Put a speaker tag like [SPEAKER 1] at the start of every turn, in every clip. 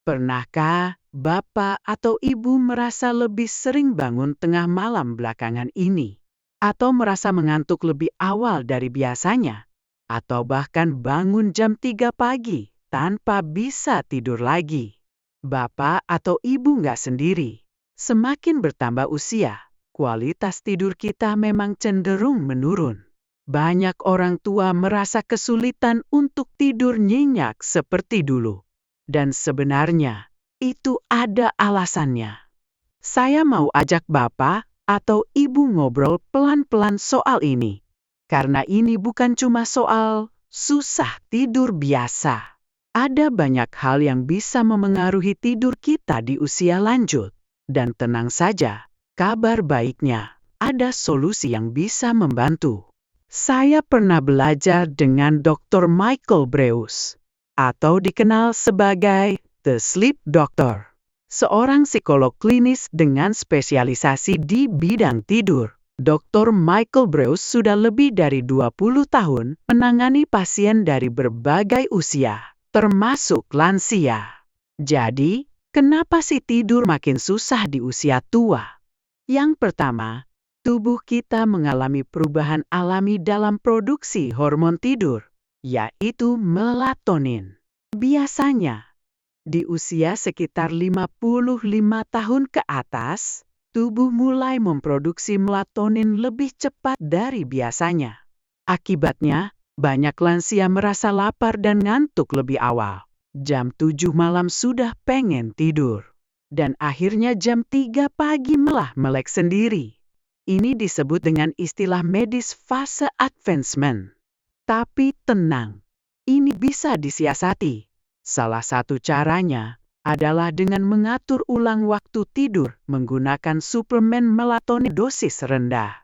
[SPEAKER 1] Pernahkah Bapak atau Ibu merasa lebih sering bangun tengah malam belakangan ini? Atau merasa mengantuk lebih awal dari biasanya? Atau bahkan bangun jam 3 pagi tanpa bisa tidur lagi? Bapak atau Ibu nggak sendiri. Semakin bertambah usia, kualitas tidur kita memang cenderung menurun. Banyak orang tua merasa kesulitan untuk tidur nyenyak seperti dulu. Dan sebenarnya, itu ada alasannya. Saya mau ajak Bapak atau Ibu ngobrol pelan-pelan soal ini. Karena ini bukan cuma soal susah tidur biasa. Ada banyak hal yang bisa memengaruhi tidur kita di usia lanjut. Dan tenang saja, kabar baiknya, ada solusi yang bisa membantu. Saya pernah belajar dengan Dr. Michael Breus, atau dikenal sebagai The Sleep Doctor, seorang psikolog klinis dengan spesialisasi di bidang tidur. Dr. Michael Breus sudah lebih dari 20 tahun menangani pasien dari berbagai usia, termasuk lansia. Jadi, kenapa sih tidur makin susah di usia tua? Yang pertama, tubuh kita mengalami perubahan alami dalam produksi hormon tidur, yaitu melatonin. Biasanya, di usia sekitar 55 tahun ke atas, tubuh mulai memproduksi melatonin lebih cepat dari biasanya. Akibatnya, banyak lansia merasa lapar dan ngantuk lebih awal. Jam 7 malam sudah pengen tidur. Dan akhirnya jam 3 pagi malah melek sendiri. Ini disebut dengan istilah medis fase advancement. Tapi tenang, ini bisa disiasati. Salah satu caranya adalah dengan mengatur ulang waktu tidur menggunakan suplemen melatonin dosis rendah.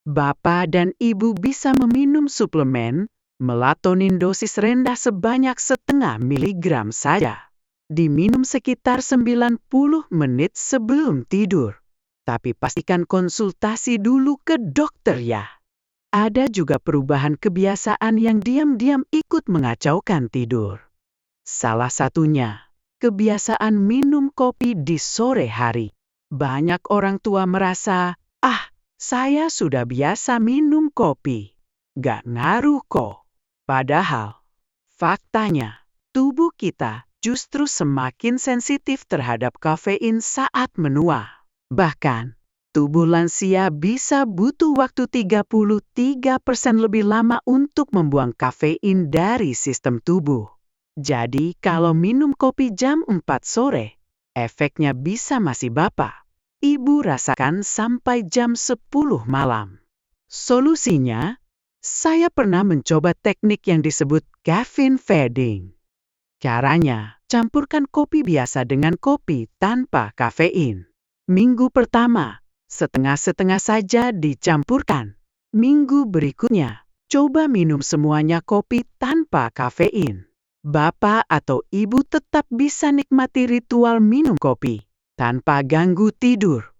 [SPEAKER 1] Bapak dan Ibu bisa meminum suplemen melatonin dosis rendah sebanyak 0,5 miligram saja. Diminum sekitar 90 menit sebelum tidur. Tapi pastikan konsultasi dulu ke dokter ya. Ada juga perubahan kebiasaan yang diam-diam ikut mengacaukan tidur. Salah satunya, kebiasaan minum kopi di sore hari. Banyak orang tua merasa, saya sudah biasa minum kopi. Gak ngaruh kok. Padahal, faktanya, tubuh kita justru semakin sensitif terhadap kafein saat menua. Bahkan, tubuh lansia bisa butuh waktu 33% lebih lama untuk membuang kafein dari sistem tubuh. Jadi, kalau minum kopi jam 4 sore, efeknya bisa masih Bapak, Ibu rasakan sampai jam 10 malam. Solusinya, saya pernah mencoba teknik yang disebut caffeine fading. Caranya, campurkan kopi biasa dengan kopi tanpa kafein. Minggu pertama, setengah-setengah saja dicampurkan. Minggu berikutnya, coba minum semuanya kopi tanpa kafein. Bapak atau Ibu tetap bisa nikmati ritual minum kopi tanpa ganggu tidur.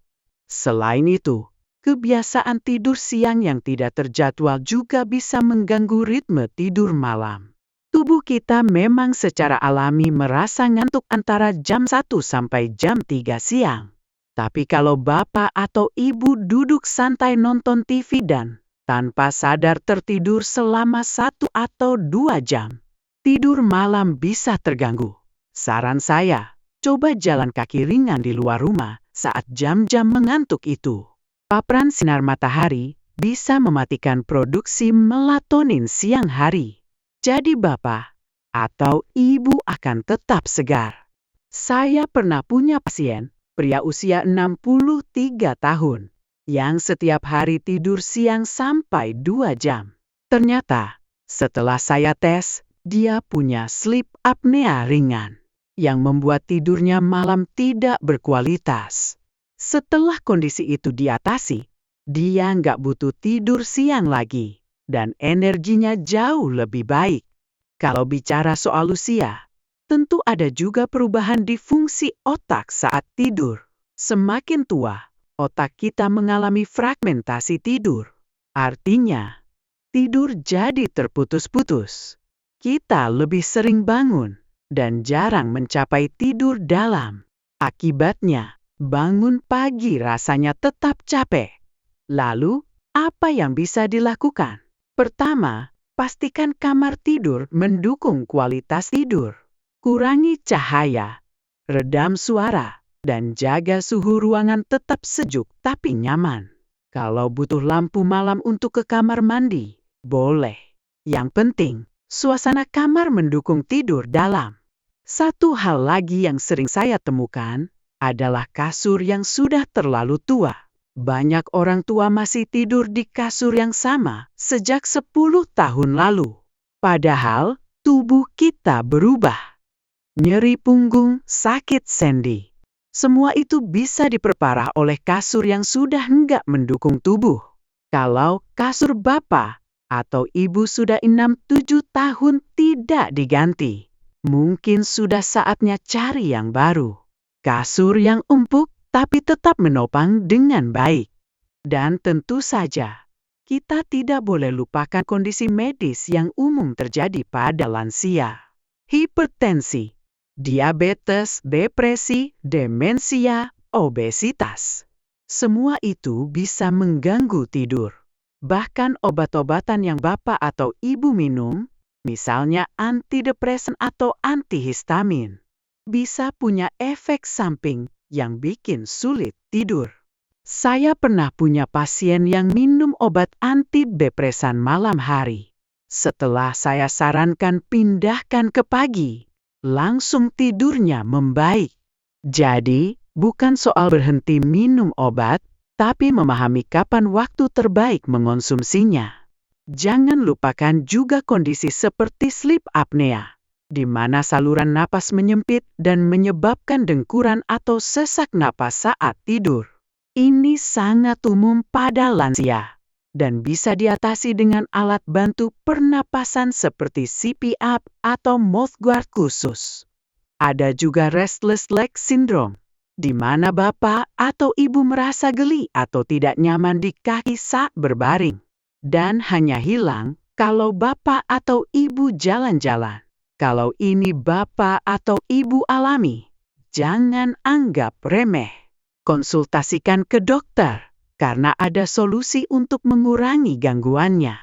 [SPEAKER 1] Selain itu, kebiasaan tidur siang yang tidak terjadwal juga bisa mengganggu ritme tidur malam. Tubuh kita memang secara alami merasa ngantuk antara jam 1 sampai jam 3 siang. Tapi kalau Bapak atau Ibu duduk santai nonton TV dan tanpa sadar tertidur selama 1 atau 2 jam, tidur malam bisa terganggu. Saran saya, coba jalan kaki ringan di luar rumah saat jam-jam mengantuk itu. Paparan sinar matahari bisa mematikan produksi melatonin siang hari. Jadi Bapak atau Ibu akan tetap segar. Saya pernah punya pasien, pria usia 63 tahun, yang setiap hari tidur siang sampai 2 jam. Ternyata, setelah saya tes, dia punya sleep apnea ringan, yang membuat tidurnya malam tidak berkualitas. Setelah kondisi itu diatasi, dia nggak butuh tidur siang lagi, dan energinya jauh lebih baik. Kalau bicara soal usia, tentu ada juga perubahan di fungsi otak saat tidur. Semakin tua, otak kita mengalami fragmentasi tidur. Artinya, tidur jadi terputus-putus. Kita lebih sering bangun, dan jarang mencapai tidur dalam. Akibatnya, bangun pagi rasanya tetap capek. Lalu, apa yang bisa dilakukan? Pertama, pastikan kamar tidur mendukung kualitas tidur. Kurangi cahaya, redam suara, dan jaga suhu ruangan tetap sejuk tapi nyaman. Kalau butuh lampu malam untuk ke kamar mandi, boleh. Yang penting, suasana kamar mendukung tidur dalam. Satu hal lagi yang sering saya temukan adalah kasur yang sudah terlalu tua. Banyak orang tua masih tidur di kasur yang sama sejak 10 tahun lalu. Padahal tubuh kita berubah. Nyeri punggung, sakit sendi. Semua itu bisa diperparah oleh kasur yang sudah enggak mendukung tubuh. Kalau kasur bapak atau ibu sudah 6-7 tahun tidak diganti, mungkin sudah saatnya cari yang baru. Kasur yang empuk tapi tetap menopang dengan baik. Dan tentu saja, kita tidak boleh lupakan kondisi medis yang umum terjadi pada lansia. Hipertensi, diabetes, depresi, demensia, obesitas. Semua itu bisa mengganggu tidur. Bahkan obat-obatan yang bapak atau ibu minum, misalnya antidepresan atau antihistamin, bisa punya efek samping yang bikin sulit tidur. Saya pernah punya pasien yang minum obat antidepresan malam hari. Setelah saya sarankan pindahkan ke pagi, langsung tidurnya membaik. Jadi, bukan soal berhenti minum obat, tapi memahami kapan waktu terbaik mengonsumsinya. Jangan lupakan juga kondisi seperti sleep apnea, di mana saluran napas menyempit dan menyebabkan dengkuran atau sesak napas saat tidur. Ini sangat umum pada lansia dan bisa diatasi dengan alat bantu pernapasan seperti CPAP atau mouthguard khusus. Ada juga restless leg syndrome, di mana bapak atau ibu merasa geli atau tidak nyaman di kaki saat berbaring, dan hanya hilang kalau bapak atau ibu jalan-jalan. Kalau ini bapak atau ibu alami, jangan anggap remeh. Konsultasikan ke dokter, karena ada solusi untuk mengurangi gangguannya.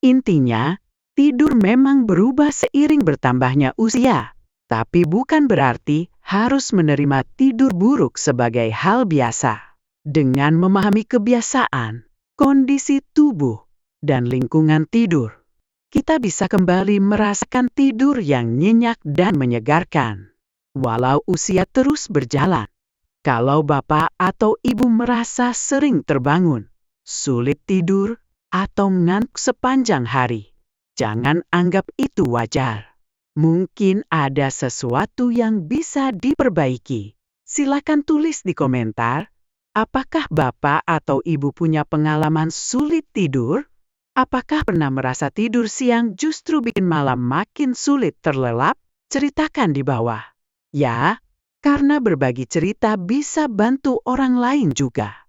[SPEAKER 1] Intinya, tidur memang berubah seiring bertambahnya usia, tapi bukan berarti harus menerima tidur buruk sebagai hal biasa. Dengan memahami kebiasaan, kondisi tubuh, dan lingkungan tidur, kita bisa kembali merasakan tidur yang nyenyak dan menyegarkan. Walau usia terus berjalan, kalau bapak atau ibu merasa sering terbangun, sulit tidur, atau ngantuk sepanjang hari, jangan anggap itu wajar. Mungkin ada sesuatu yang bisa diperbaiki. Silakan tulis di komentar, apakah bapak atau ibu punya pengalaman sulit tidur? Apakah pernah merasa tidur siang justru bikin malam makin sulit terlelap? Ceritakan di bawah. Ya, karena berbagi cerita bisa bantu orang lain juga.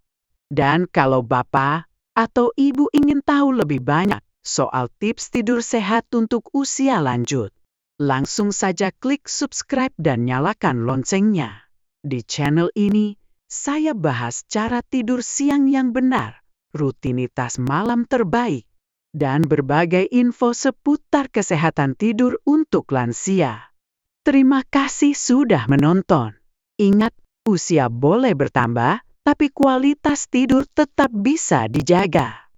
[SPEAKER 1] Dan kalau bapak atau ibu ingin tahu lebih banyak soal tips tidur sehat untuk usia lanjut, langsung saja klik subscribe dan nyalakan loncengnya. Di channel ini, saya bahas cara tidur siang yang benar, rutinitas malam terbaik, dan berbagai info seputar kesehatan tidur untuk lansia. Terima kasih sudah menonton. Ingat, usia boleh bertambah, tapi kualitas tidur tetap bisa dijaga.